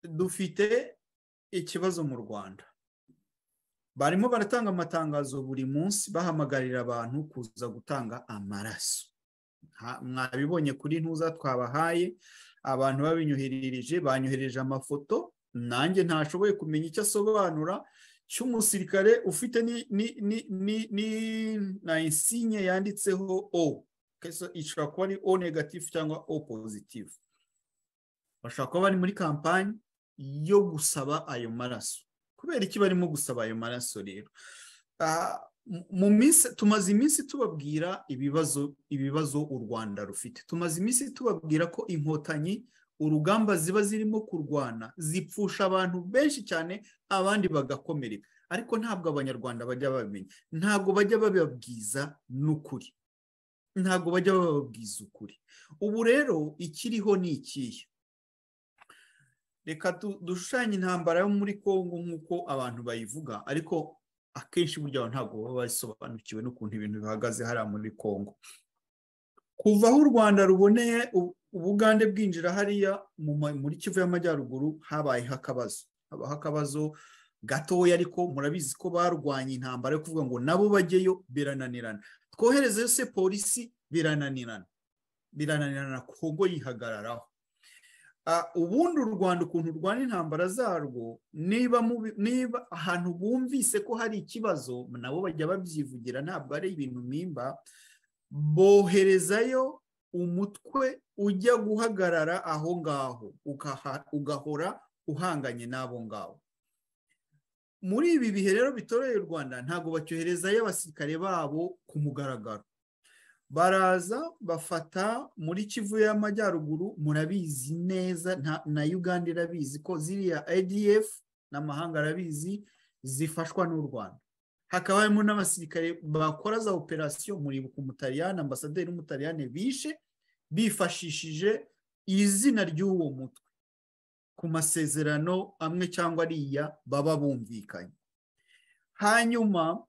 dufite ikibazo mu Rwanda. Barimo baratanga amatangazo buri munsi bahamagarira abantu kuza gutanga amaraso. Mwabibonye kuri ntuza twabahaye, abantu babinyoherereje, banyohereje amafoto, nanjye ntashoboye kumenya icyo asobanura, cy'umusirikare ufite na insigne yanditseho O. Ishobora kuba ari O negative cyangwa O positive. Bashobora kuba bari muri kampani yo gusaba ayo maraso. Kubera iki barimo gusaba ayo maraso rero? Tumaze iminsi tubabwira ibibazo u Rwanda rufite. Tumaze iminsi tubabwira ko inkotanyi urugamba ziba zirimo kurwana zipfusha abantu benshi cyane, abandi bagakomereka. Ariko ntabwo abanyarwanda bajya babimenya, ntabwo bajya bababwiza n'ukuri, ntabwo bajya bababwiza ukuri. Ubu rero ikiriho ni ikihe? Reka dushushanye intambara yo muri Kongo nk'uko abantu bayivuga, ariko akenshi burya ntabwo baba basobanukiwe n'ukuntu ibintu bihagaze hariya muri Kongo. Kuva aho u Rwanda ruboneye Ubugande bwinjira hariya muri Kivu y'Amajyaruguru, habayeho akabazo. Habaho akabazo gatoya, ariko murabizi ko barwanya intambara yo kuvuga ngo nabo bajyeyo, birananirana. Twoherezeyo se polisi, birananirana. Kongo yihagararaho. Ubundi u Rwanda ukuntu rwana intambara zarwo, niba ahantu bumvise ko hari ikibazo, nabo bajya babyivugira, ntabwo ari ibintu mpimba, boherezayo umutwe ujya guhagarara aho ngaho, ugahora uhanganye n'abo ngabo. Muri ibi bihe rero bitoreye u Rwanda, ntabwo bacyoherezayo abasirikare babo ku mugaragaro. Baraza bafata muri Kivu y'Amajyaruguru, murabizi neza, na Uganda irabizi ko ziriya ADF n'amahanga arabizi zifashwa n'u Rwanda. Hakaba harimo n'abasirikare bakora za operasiyo, muribuka Umutaliyani, ambasaderi w'Umutaliyani bishe, bifashishije izina ry'uwo mutwe ku masezerano amwe cyangwa ariya baba bumvikanye. Hanyuma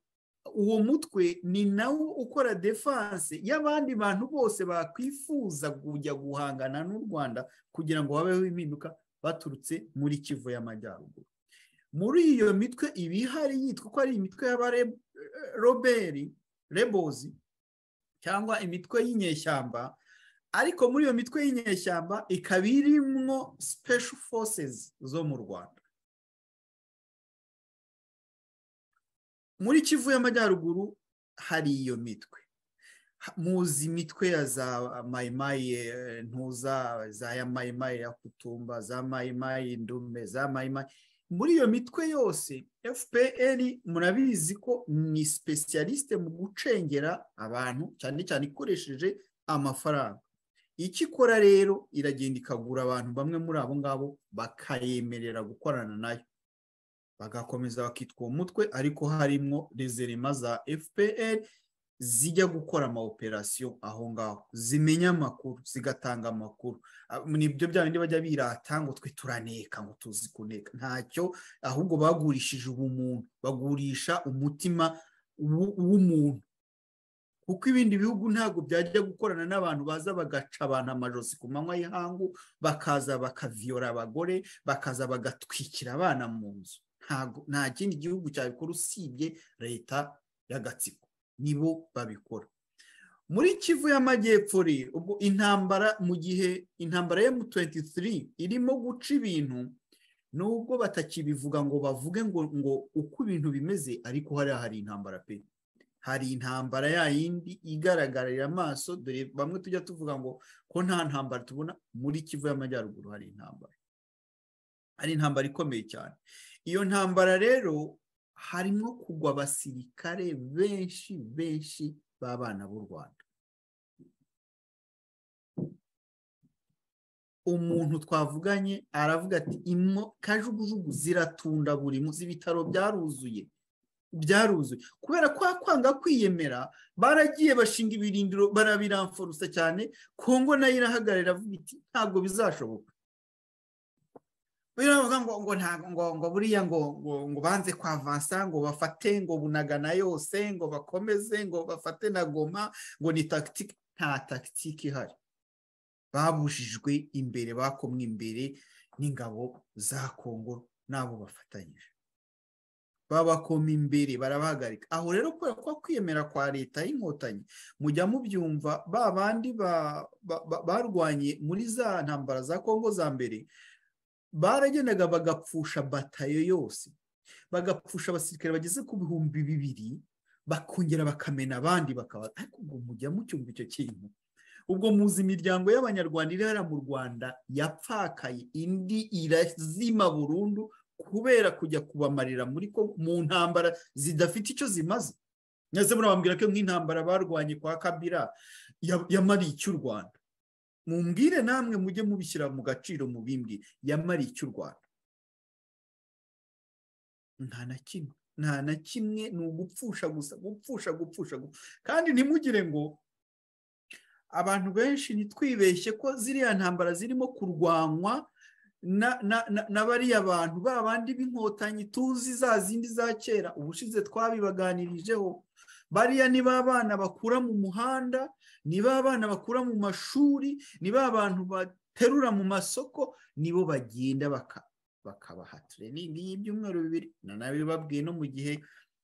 uwo mutwe ni nawo ukora defense y'abandi bantu bose bakwifuza kujya guhangana n'u Rwanda kugira ngo babeho impinduka baturutse muri Kivu y'Amajyaruguru. Muri iyo mitwe ibihari yitwa ko ari imitwe y'Rebels cyangwa imitwe y'inyeshyamba, ariko muri iyo mitwe y'inyeshyamba ikaba irimo special forces zo mu Rwanda. Muri Kivu y'Amajyaruguru hari iyo mitwe. Muzi imitwe ya za Mayimayi ntuza, za ya Mayimayi ya Kutumba, za Mayimayi Ndume, za Mayimayi. Muri iyo mitwe yose FPR murabizi ko ni specialiste mu gucengera abantu, cyane cyane ikoresheje amafaranga. Ikikora rero iragenda ikagura abantu bamwe muri abo ngabo, bakayemerera gukorana nayo, bagakomeza bakitwa umutwe, ariko harimo rezerema za FPR zijya gukora ama operation aho ngaho, zimenya amakuru, zigatanga amakuru. Nibyo bya bindi bajya birata ngo twe turaneka, ngo tuzi kuneka. Ntacyo, ahubwo bagurishije ubumuntu, bagurisha umutima w'umuntu. Kuko ibindi bihugu ntabwo byajya gukorana n'abantu baza bagaca abantu amajosi ku manywa y'ihangu, bakaza bakaviora abagore, bakaza bagatwikira abana mu nzu. Nta kindi gihugu cyabikora usibye leta y'agatsiko, nibo babikora. Muri Kivu y'Amajyepfo rero, ubwo intambara, mu gihe intambara ya M23 irimo guca ibintu, nubwo batakibivuga ngo bavuge ngo uko ibintu bimeze, ariko hari intambara pe. Hari intambara ya yindi igaragarira amaso, dore bamwe tujya tuvuga ngo ko nta ntambara tubona. Muri Kivu y'Amajyaruguru hari intambara, hari intambara ikomeye cyane. Iyo ntambara rero harimo kugwa abasirikare benshi b'abana b'u Rwanda. Umuntu twavuganye aravuga ati kajugujugu ziratunda buri munsi, ibitaro byaruzuye. Kubera kwa kwanga kwiyemera, baragiye bashinga ibirindiro, barabiramforusa cyane. Kongo nayo irahagarara avuga iti ntabwo bizashoboka. Biravuga ngo buriya ngo banze kwavansa, ngo bafate ngo Bunagana yose, ngo bakomeze, ngo bafate na Goma, ngo ni tactique. Nta tactique ihari. babujijwe imbere, bakomwe imbere n'ingabo za Kongo n'abo bafatanyije, babakoma imbere barabahagarika. Aho rero kubera ko kwiyemera kwa leta y'inkotanyi, mujya mubyumva, ba bandi barwanye muri za ntambara za Kongo za mbere, baragendaga bagapfusha batayo yose, bagapfusha abasirikare bageze ku 2,000, bakongera bakamena abandi bakaba. Ariko ubwo mujya mucyumva icyo kintu? Ubwo muzi imiryango y'abanyarwanda iri hariya mu Rwanda yapfakaye, indi irazima burundu kubera kujya kubamarira mu ntambara zidafite icyo zimaze. Nyaze murabambwira ko nk'intambara barwanye kwa Kabila yamariye icy'u Rwanda. Mumbwire namwe mujye mubishyira mu gaciro, mu bimbi yamariye icy'u Rwanda. Nta na kimwe, ni ugupfusha gusa, gupfusha. Kandi ntimugire ngo abantu benshi nitwibeshye ko ziriya ntambara zirimo kurwanywa na bariya bantu babandi b'inkotanyi tuzi, za zindi za kera. Ubushize twabibaganirijeho, bariya ni ba bana bakura mu muhanda, ni ba bana bakura mu mashuri, ni ba bantu baterura mu masoko, nibo bagenda bakabaha training y'ibyumweru 2. Nanabibabwiye no mu gihe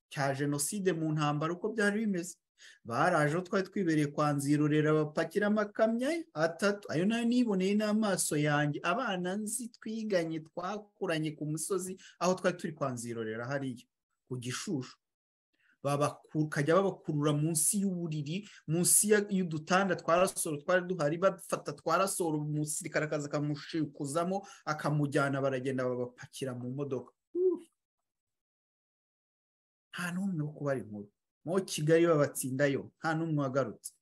cya jenoside mu ntambara uko byari bimeze. Baraje twari twibereye kwa Nzirorera, bapakira amakamyo 3, ayo nayo niboneye n'amaso yanjye. Abana nzi twiganye, twakuranye ku musozi aho twari turi kwa Nzirorera hariya ku Gishushu, kajya babakurura munsi y'uburiri, munsi y'udutanda twarasoro twari duhari, bafata twarasoro, umusirikare akaza akamushikuzamo akamujyana, baragenda babapakira mu modoka. Nta n'umwe wo kubara inkuru. Mo Kigali babatsindayo, nta n'umwe wagarutse.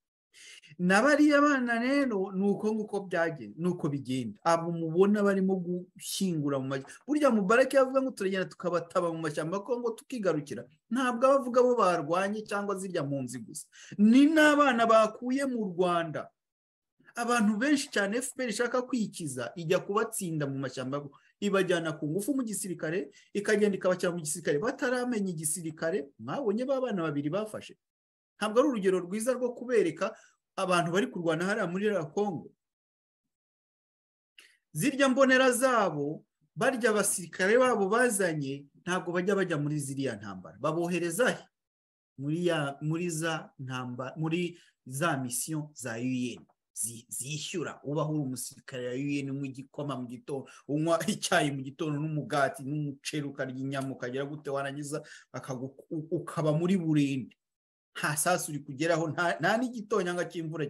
Nabariya bana rero nuko nguko byagenda, nuko bigenda. Abo mubona barimo gushyingura mu mashyamba, burya Mubarake yavuga ngo turagenda tukabataba mu mashyamba Kongo tukigarukira. Ntabwo abavuga bo barwanye cyangwa zirya mpunzi gusa, ni n'abana bakuye mu Rwanda. Abantu benshi cyane FPR ishaka kwikiza, ijya kubatsinda mu mashyamba, ibajyana ku ngufu mu gisirikare, ikagenda ikabashyira mu gisirikare bataramenya igisirikare. Mwabonye ba bana 2 bafashe. Ntabwo ari urugero rwiza rwo kubereka abantu bari kurwana hariya muri Kongo. Zirya mbonera zabo, barya abasirikare babo bazanye, ntabwo bajya muri ziriya ntambara. Babohereza muri za ntambara, muri za mission za UN zishyura. Ubaho uri umusirikare ya UN, unywa igikoma mu gitondo, unywa icyayi mu gitondo n'umugati n'umuceri, ukarya inyama, ukagera gute, warangiza ukaba muri burende. Nta sasu uri kugeraho, nta n'igitonyanga cy'imvura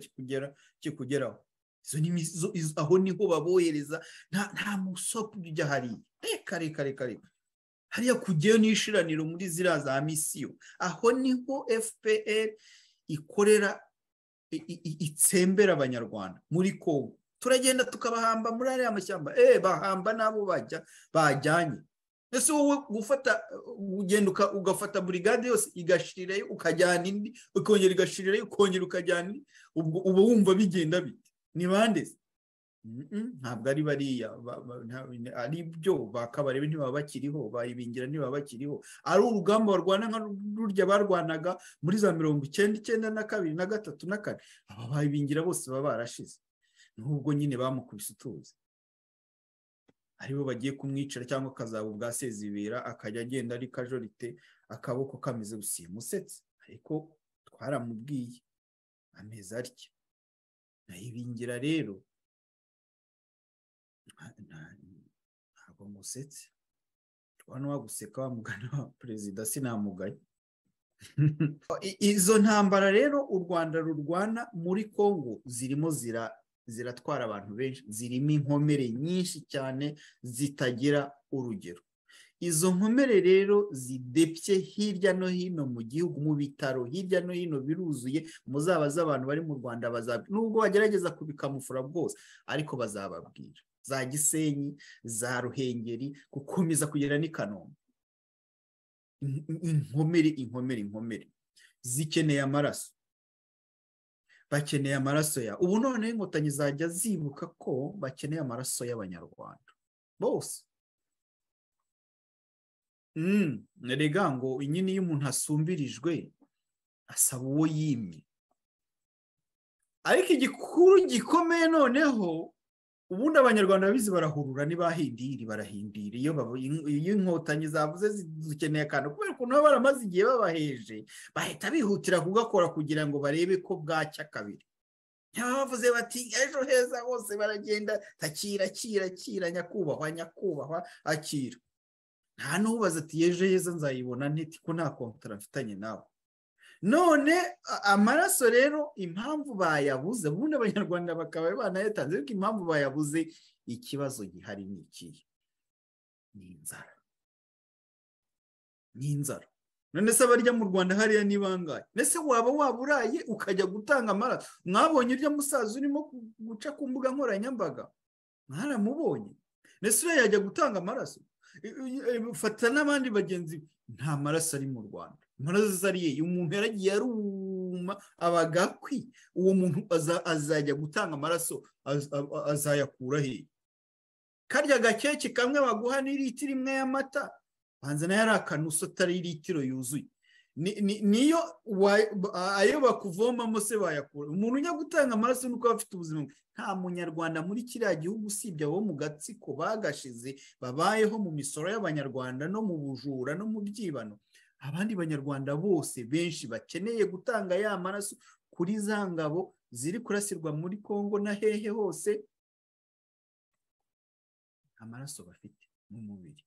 kikugeraho. Aho niho babohereza, nta musopo ujya hariya. Kare hariya kujyayo n'ishiraniro muri ziriya za misiyo. Aho niho FPR ikorera, itsembera abanyarwanda muri Kongo. Turagenda tukabahamba muri ariya mashyamba. Bahamba nabo bajyanye. Ese wowe ugenda ugafata brigade yose igashirirayo, ukajyana indi, ukongera igashirirayo, ukongera ukajyana indi. Uba wumva bigenda bite? Ni bande? Ntabwo ari bariya, ari byo bakabarebe ntibaba bakiriho, bayibingira ntibaba bakiriho. Ari urugamba barwana nka rurya barwanaga muri za 1992 na 3 na 4. Aba bayibingira bose baba barashize, nubwo nyine bamukubise utuzi. Aribo bagiye kumwicira cyangwa kazaba ubwa Sezibera, akajya agenda ari kajorite, akaboko kameze gusimusetse. Ariko twaramubwiye ameze atya. Nayibingira rero ntabwo musetse. Twana waguseka wamugana wa perezida sinamugaye. Izo ntambara rero u Rwanda rurwana muri Kongo zirimo ziratwara abantu benshi, zirimo inkomere nyinshi cyane zitagira urugero. Izo nkomere rero zidepye hirya no hino mu gihugu, mu bitaro hirya no hino biruzuye. Muzabaza abantu bari mu Rwanda, nubwo bagerageza kubikamufura bwose, ariko bazababwira. Za Gisenyi, za Ruhengeri, gukomeza kugera n'i Kanombe. Inkomere zikeneye amaraso. Bakeneye amaraso ya. Ubu none inkotanyi zajya zibuka ko bakeneye amaraso y'abanyarwanda bose. Nerega ngo nyine iyo umuntu asumbirijwe asaba uwo yimye. ariko igikuru gikomeye noneho ubundi abanyarwanda bizi barahurura barahindira iyo inkotanyi zavuze zikeneye akantu kubera ukuntu baba baramaze igihe babaheje bahita bihutira kugakora kugira ngo barebe ko bwacya kabiri. Bavuze bati ejo heza bose baragenda akira nyakubahwa akira, nta n'ubaza ati ejo heza nzayibona ntiti ko nta kontara mfitanye nawe. None amaraso rero impamvu bayabuze ubundi abanyarwanda bakaba banayatanze, ariko impamvu bayabuze ikibazo gihari ni ikihe? Ni inzara. None se abarya mu Rwanda hariya ni bangahe? Nese waba uraye ukajya gutanga amaraso? Mwabonye urya musaza urimo guca ku mbuga nkoranyambaga? Mwaramubonye? Nese uriya yajya gutanga amaraso? Fata n'abandi bagenzi, nta maraso ari mu Rwanda. Amaraso ariye umuntu yaragiye aruma abagakwi, uwo muntu azajya gutanga amaraso azayakura he? Karya gakeke kamwe baguha ni litiro imwe y'amata, banza nayo ari akanuso atari litiro yuzuye, niyo ayo bakuvomamo se bayakura. Umuntu ujya gutanga amaraso nuko aba afite ubuzima. Nta munyarwanda muri kiriya gihugu usibye abo mu gatsiko bagashize babayeho mu misoro y'abanyarwanda no mu bujura no mu byibano. Abandi banyarwanda bose benshi bakeneye gutanga ya maraso kuri za ngabo ziri kurasirwa muri Kongo na hehe hose, amaraso bafite mu mubiri.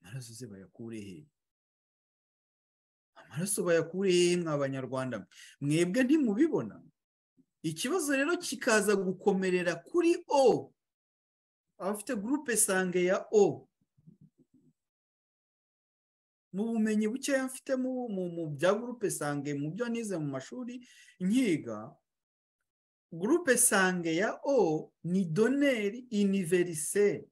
Amaraso ze bayakure he? Amaraso bayakure he mwa banyarwanda? Mwebwe ntimubibona? Ikibazo rero kikaza gukomerera kuri O, abafite groupe sange ya O. Mu bumenyi buke mfite mu bya groupe sange, mu byo nize mu mashuri nkiga, groupe sange ya O ni donneur universel.